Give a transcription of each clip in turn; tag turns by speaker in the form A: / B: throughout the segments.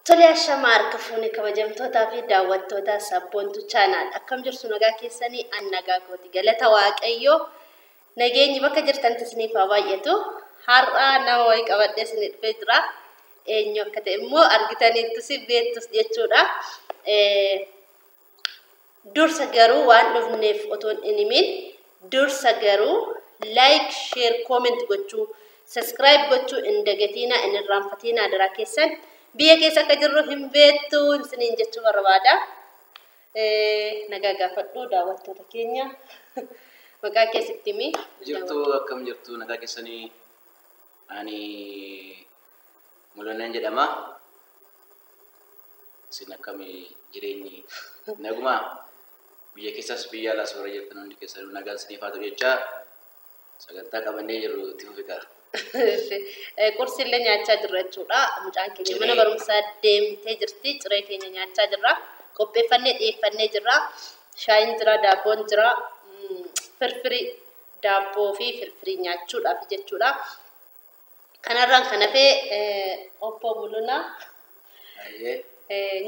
A: Tole ashamaa fuuni kabajamtootaa fi daawwattoota sabboontu chaanaal akkam jirtu nagaa keessanii an nagaa kooti galata waaqayyoo nageenyi bakka jirtanitti isiniif haa baay'atu har'a nama wayii qabadhee isinii dhufee jira eenyu akka ta'e immoo argitaniittu si beektus jechuudha dursa garuu waan dhufneef otoon hin himin dursa garuu like share comment gochuu subscribe gochuu hin dagatinaa hin irraanfatinaa daraa keessan biya keessa akka jirru hin beektu isiniin jechuu barbaada. Nagaa gaafadhu daawwattoota keenya maqaa keessatti himi
B: jirtu akkam jirtu nagaa keessanii ani mul'anaan jedhama isin akkami jireenyi naguma biyya keessas biyya alaa soora jirtan hundi keessanuu nagaan isiniif haa ta'u jecha sagantaa qabannee jirru itti fufika.
A: Kursi illee nyaachaa jirra jechuudha. Mucaan keenya mana barumsaa deemtee jirti. Ciree keenya nyaachaa jirra. Qopheeffannee dhiyeeffannee jirra. Shaayiin jira, daabboon jira. Firfirii daabboo fi firfirii nyaachuudhaaf jechuudha. Kanarraan kan hafee obbo Mul'unaa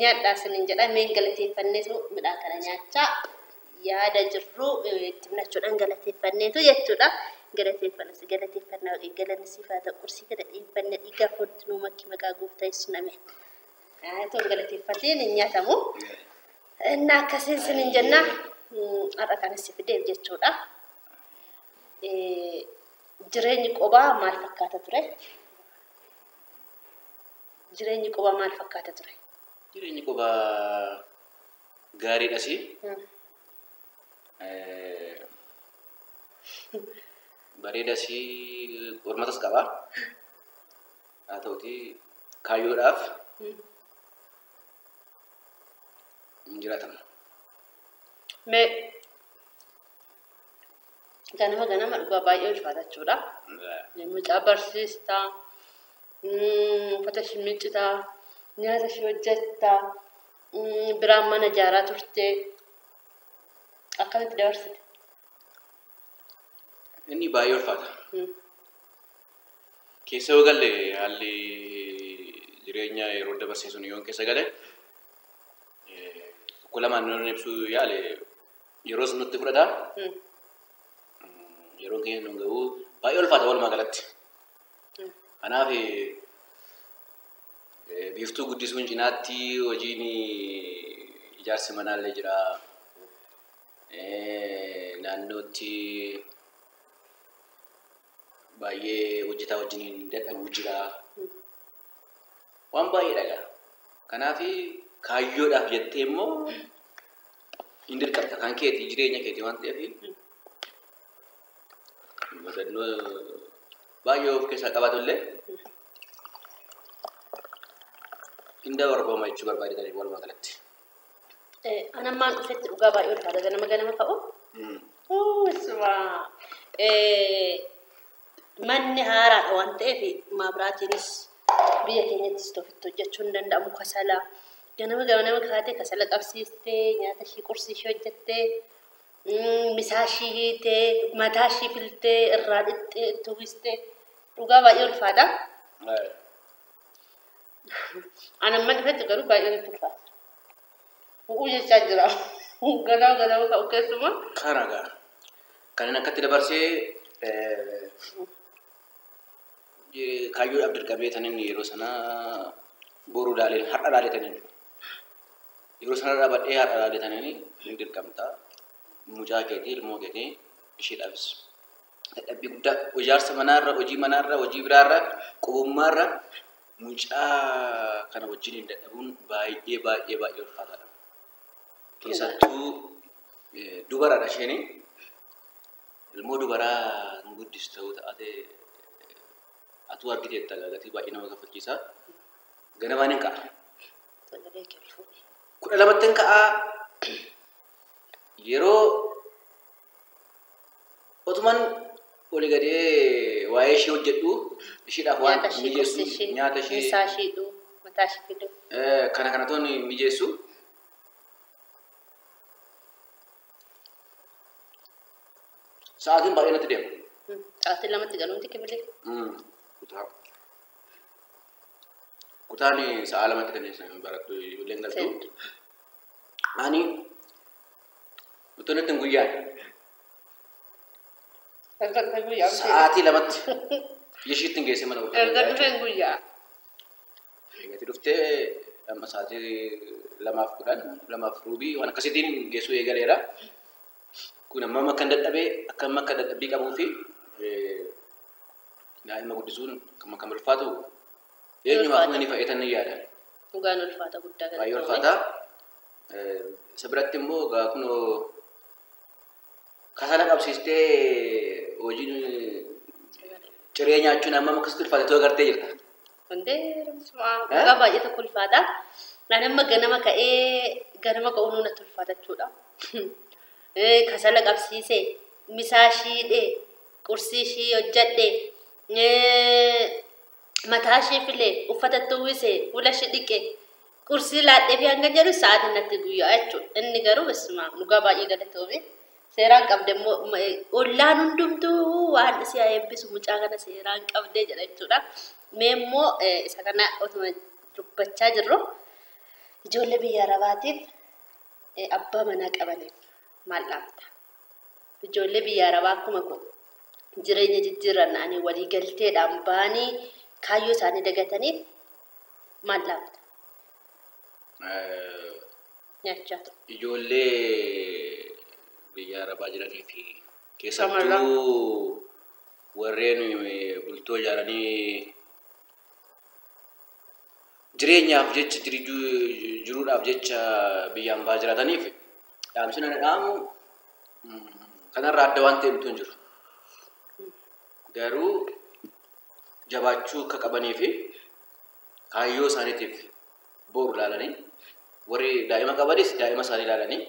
A: nyaadhaa isiniin jedha. Meen galateeffanneetu midhaan kana nyaachaa yaada jirru itti himachuudhaan galateeffanneetu jechuudha. galateeffannaa galanni sifaata qursii kana dhiibbannee dhiigaa foonti nuu makki maqaa gooftaa yesuus name. Toon galateeffatiin hin nyaatamu. Innaa akkasiin siniin jenna har'a kanas fideef jechuudha. Jireenyi qobaa maal fakkaata ture? Jireenyi qobaa maal fakkaata ture?
B: Jireenyi qobaa gaariidhasi. Bareeda si hormatas qaba. Haa ta'uti kaayyoodhaaf hin jiraatamu.
A: Mee ganama dhugaa baay'ee ulfaata jechuudha. Mucaa barsiistaa, uffata ishee miiccitaa, nyaata ishee hojjettaa, biraan mana ijaaraa turte. Akkamitti dabarsite?
B: Inni baay'ee ulfaata. Keessa yoo galle haalli jireenya yeroo dabarsiisuun yoon keessa gale tokko lamaan nuun ibsuu yaale yeroo sun nutti fudhata. Yeroo keenya nuun ga'u baay'ee ulfaata walumaa galatti. Kanaaf biiftuu guddisuun cinaatti hojiin ijaarsi manaallee jira. Naannootti baay'ee hojjetaa wajjiniin dadhabuu jira. Waan baay'ee dhagaa. Kanaaf kaayyoodhaaf jettee immoo hin dirqamta. Kan keetii jireenya keetii waan ta'eef mudannoo baay'ee of keessaa qabaatu illee hin dabarfama jechuu barbaadetanii walumaa galatti.
A: Anammaan dhufetti dhugaa baay'ee ulfaata ganama ka'u. Manni haaraadha waan ta'eef maabiraatiinis biyya keenyattis tofitti hojjechuu hin danda'amu. Kasala ganama kaatee kasala qabsiistee nyaata ishii qursii ishii hojjettee misaa ishii hiitee mataa ishii filtee irraa dhixxee itti uwwistee dhugaa baay'ee ulfaata. Anammaan dhufetti garuu baay'ee nutti ulfaata. Bu'uu jechaa jira. Ganama ka'u keessumaa.
B: Kana gaa kan akkatti dabarsee kaayyoodhaaf dirqamee taniin yeroo sana boruu daaleen har'a daaletaniin yeroo sana dhaabadhee har'a daaletaniin hin dirqamta mucaa keetii ilmoo keetii isheedhaafis dadhabbii guddaa ijaarsa manaarra hojii manaarra hojii biraarra qubummaarra mucaa kana wajjin hin dadhabuun baay'ee ulfaataadha. Keessattuu dubaradha isheen ilmoo dubaraa hin guddisu ta'uu taatee atu argiteetta gatii baay'ee nama gaffachiisa. Ganamaan hin ka'a. 12 hin ka'a. Yeroo otuman olii gadee waa'ee ishee hojjedhu isheedhaaf waan mijeessu nyaata ishee
A: misaa ishee dhuu mataa ishee fidu.
B: Kana toon mijeessu. Sa'aatiin baay'ee natti deema.
A: Sa'aatiin lamatti galuun tikki bilee.
B: kutaani sa'a lamatti kan barattu ijoolleen galtu. Ani utuun ittiin guyyaan sa'aatii lamatti yeshiittiin geessee mana
A: guyyaa.
B: Eegatti dhuftee amma sa'aatii 2:10 2:10 waan akkasitiin geessuu eegaleera. Kun amma akka dadhabee akka dadhabbii qabuu fi daa'ima guddisuun kan ulfaatu eenyumaaf ni fayyatan ni yaada.
A: Dhugaan ulfaata guddaa kan
B: baay'ee ulfaata. Isa biratti immoo egaa kunoo kasala qabsiistee hojiin ciree nyaachuun amma akkasitti ulfaatee agartee jirta.
A: Hundee dhugaa baay'ee tokko ulfaata. Nama ganama ka'uun natti ulfaata jechuudha. Kasala qabsiisee misaa shiidhee qursii ishii hojjedhee mataa ishii filee uffata tuwwisee fuula ishii dhiqee qursii laadhee fi hanga jedhu sa'aatiin natti guyyaa jechuudha. Inni garuu basumaa dhugaa baay'ee galatoome. Seeraan qabde immoo ollaan hundumtuu waan isii haa eebbisu mucaa kana seeraan qabdee jedha jechuudha. Mee immoo isa kana otuma dubbachaa jirru ijoollee biyya Arabaatiif abbaa manaa qabaniif maal dhaamta? Ijoollee biyya Arabaa akkuma jireenya jijjiirran ani walii galteedhaan baanii kaayyoo isaanii dagataniif maal dhaamta? Nyaachaa ta'u.
B: Ijoollee biyya Arabaa jiranii fi keessattuu warreen bultoo ijaaranii jireenyaaf jecha jiruudhaaf jecha biyyaan baa jiraataniif dhaamsina dhaamu kanarraa adda waan ta'e hin jiru. Garuu jabaachuu akka qabanii fi kaayyoo isaaniitiif boru ilaalanii warri daa'ima qabanis daa'ima isaanii ilaalanii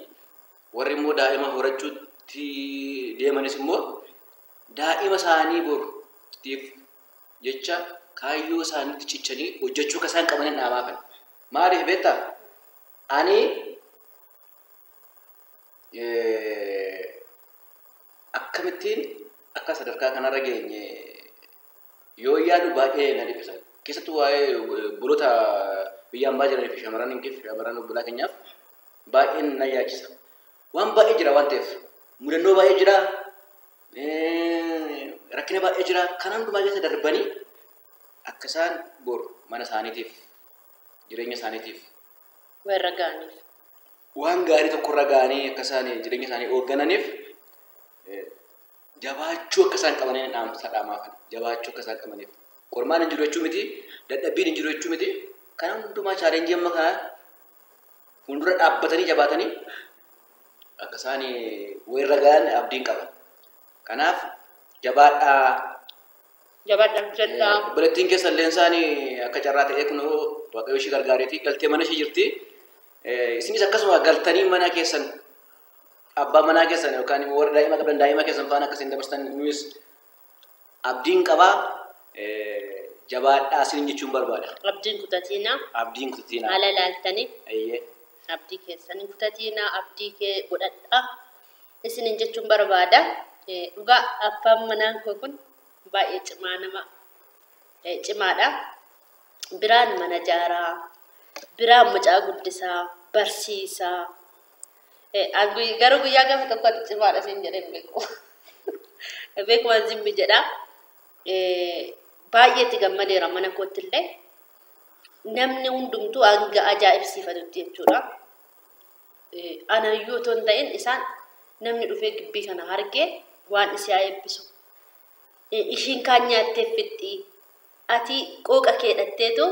B: warri immoo daa'ima horachuutti deemanis immoo daa'ima isaanii boruutiif jecha kaayyoo isaaniitti cichanii hojjechuu akka isaan qaban dhaamaafan. Maaliif beektaa? Ani akkamittiin akka sadarkaa kanarra geenye yoo yaadu baay'ee na dhiphisa. Keessattuu waa'ee buloota biyyaan baa jiranii fi shamarran obbolaa keenyaaf baay'ee na yaachisa. Waan baay'ee jira waan ta'eef mudannoo baay'ee jira, rakkina baay'ee jira. Kan hundumaa keessa darbanii akka isaan boru mana isaaniitiif jireenya isaaniitiif
A: warra gaaniif
B: waan gaarii tokkorra gaanii akka isaan jireenya isaanii hooggananiif jabaachuu akka isaan qabaniin dhaamsa dhaamaafan. Jabaachuu akka isaan qabaniif qormaan hin jiru jechuu miti, dadhabbiin hin jiru jechuu miti. Kan hundumaa chaalenjii amma kana fuuldura dhaabbatanii jabaatanii akka isaan warra gaan abdiin qaban. Kanaaf jabaadhaa
A: jedhaa.
B: Obboleettiin keessa illee isaanii akka carraa ta'ee kunoo waaqayyo ishee gargaareetii galtee mana ishee jirti. Isinis akkasuma galtanii mana keessan abbaa manaa keessan yookaan warra daa'ima qaban daa'ima keessan faana akkasiin dabarsan nuyis abdiin qabaa. Jabaadhaa isin jechuun barbaada.
A: Abdiin kutatiinaa.
B: Abdiin kutatiinaa.
A: Haala laaltanii.
B: Ayyee.
A: Abdii keessanii kutatiinaa abdii kee godhadhaa. Isin jechuun barbaada. Dhugaa abbaan manaan koo kun baay'ee cimaadha. Biraan mana jaaraa, biraan mucaa guddisaa, barsiisaa. Garuu guyyaa gaafa tokkotti cimaadha isin jedhee beeku. Beekuma zimmi jedha. Baay'eetti gammadeera mana kootti illee. Namni hundumtuu hanga ajaa'ibsiifatutti jechuudha. Anayyuu otoo hin ta'in isaan namni dhufee gibbii kana argee waan isii haa eebbisu. Ishiin kaan nyaattee fixxi. Ati qooqa kee hidhatteetu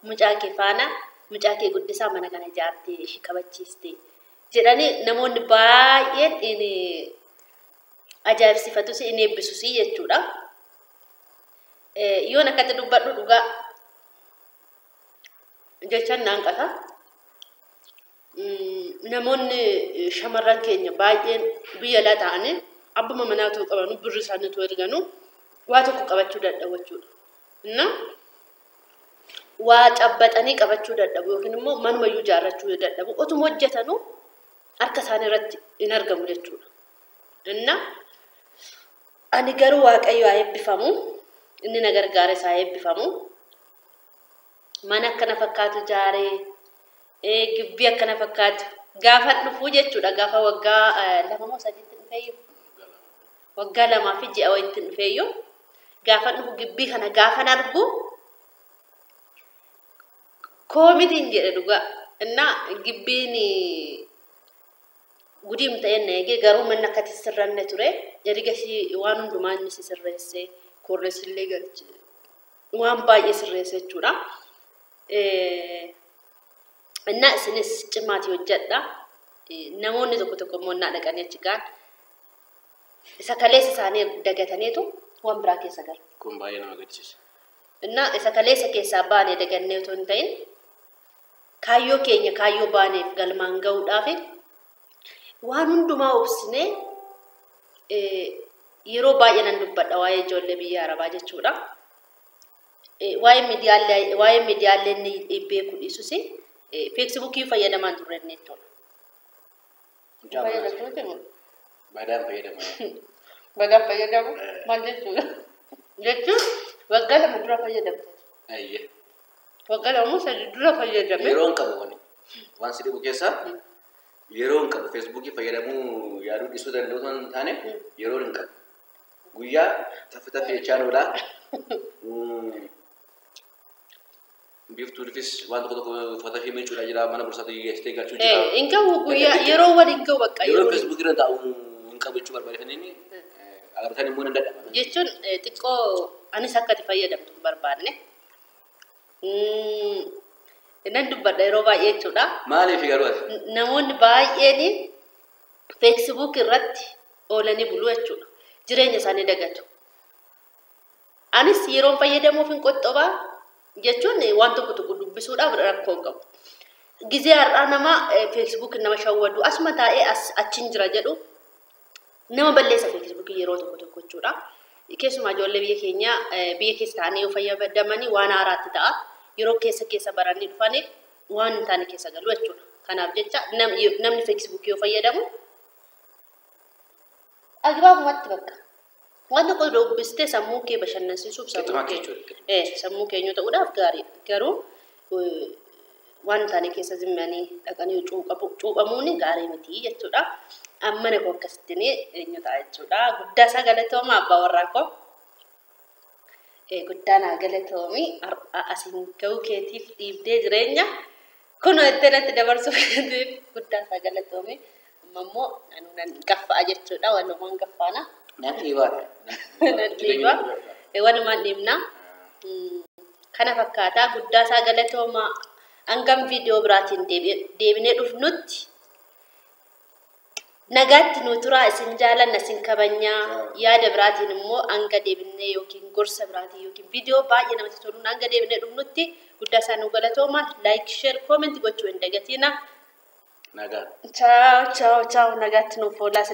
A: mucaa kee faana mucaa kee guddisaa mana kana ijaartee ishii kabachiiste jedhanii namoonni baay'een ajaa'ibsiifatus in eebbisus jechuudha. Yoon akkatti dubbadhu dhugaa jechaan naan qata. Namoonni shamarran keenya baay'een biyya alaa ta'anii abbuma manaatu qabanu birri isaaniitu erganu waa tokko qabachuu dadhabu jechuudha. Waa cabbaxanii qabachuu dadhabu yookiin immoo manumayyuu ijaarrachuu dadhabu. Otuma hojjetanuu harka isaanii irratti hin argamu jechuudha. Ani garuu waaqayyo haa eebbifamu. Inni na gargaare isaa eebbifamu. mana akkana fakkaatu jaaree gibbii akkana fakkaatu gaafa dhufuu jechuudha gaafa waggaa 2 moo 3 dhufeeyyu waggaa 2 fi ji'a wayitti dhufeeyyu gaafa dhufu gibbii kana gaafa argu koomitiin jedhe dhugaa እና gibbiin gudiim ta'een eegee garuu manna akkati sirranne ture ergasi waan hundumaa inni sirreesse korreessillee galche waan baay'ee sirreesse jechuudha እና isinis cimaati hojjedha namoonni tokko immoo naa dhaqanii achi gaan isa kaleessa isaanii dagataniitu waan biraa keessa galu
B: kun baay'ee nama gaddisiisa
A: እና isa kaleessa keessaa baanee dagannee otoo hin ta'in kaayyoo keenya kaayyoo baaneef galmaan ga'uudhaaf waan hundumaa obsine yeroo baay'ee nan dubbadha waa'ee ijoollee biyya Arabaa jechuudha waa'ee miidiyaalee inni beeku dhiisus feesbuukii fayyadamaan turrenne jechuudha
B: badaan
A: fayyadamu maal jechuudha jechuun waggaa 2 dura fayyadamte
B: ayye
A: waggaa 2 3 dura fayyadamte
B: yeroon qabu waan sidii keessa yeroon qabu feesbuukii fayyadamuu yaaduu dhiisuu danda'u tan taane yeroon hin qabu guyyaa tafe chaanoodha biiftuudifis waan tokko uffata fi miicuudha jira mana bursaatti geessitee galchuu jira
A: inka guyyaa yeroo waliin ga'u bakka
B: yeroo feesbuukii irra taa'u hin qabachuu barbaadanii agartanii immoo nan dadhabama
A: jechuun xiqqoo anis akkati fayyadamtu barbaadne nan dubbadha yeroo baay'ee jechuudha
B: maaliif garuu
A: namoonni baay'een Facebook irratti oolanii buluu jechuudha jireenya isaanii dagatu anis yeroo fayyadamuuf hin qoxxobaa jechuun waan tokko dubbisuudhaaf rakkoo qabu gizee har'aa nama Facebook nama shawwadu asuma taa'ee achiin jira jedhu nama balleessa Facebook yeroo tokko jechuudha keessumaa ijoollee biyya keenya biyya keessa taa'anii yoo fayyadamanii waan haaraatti ta'a yeroo keessa baranii dhufanii waan hin taane keessa galu jechuudha kanaaf jecha namni Facebook yoo fayyadamu agbaabumatti bakka waan tokko dubbistee sammuu kee bashannansiisuuf sammuu keenya ta'uudhaaf gaarii garuu waan hin taane keessa zimmanii dhaqanii cuuphamuun gaarii miti jechuudha ammana koo akkasittiin eenyu ta'a jechuudha guddaa isaa galatooma abbaa warraa koo guddaan galatoomi asiin ga'uu keetiif dhiibdee jireenya kun itti dabarsuuf guddaa isaa galatoomi ammoo nan gaffa'a jechuudha walumaan gaffaana
B: nan dhiibaadha
A: walumaan dhiibna kana fakkaataa guddaa isaa galatooma hangam viidiyoo biraatiin deebinee dhufnutti nagaatti nu turaa isin jaalanna isin kabajnaa yaada biraatiin immoo hanga deebinee yookiin gorsa biraatiin yookiin viidiyoo baay'ee namatti tolu hanga deebinee dhufnutti guddaa isaa nu galatooma like share comment gochuu hin dagatina
B: nagaa
A: ciao nagaatti nuuf oolaa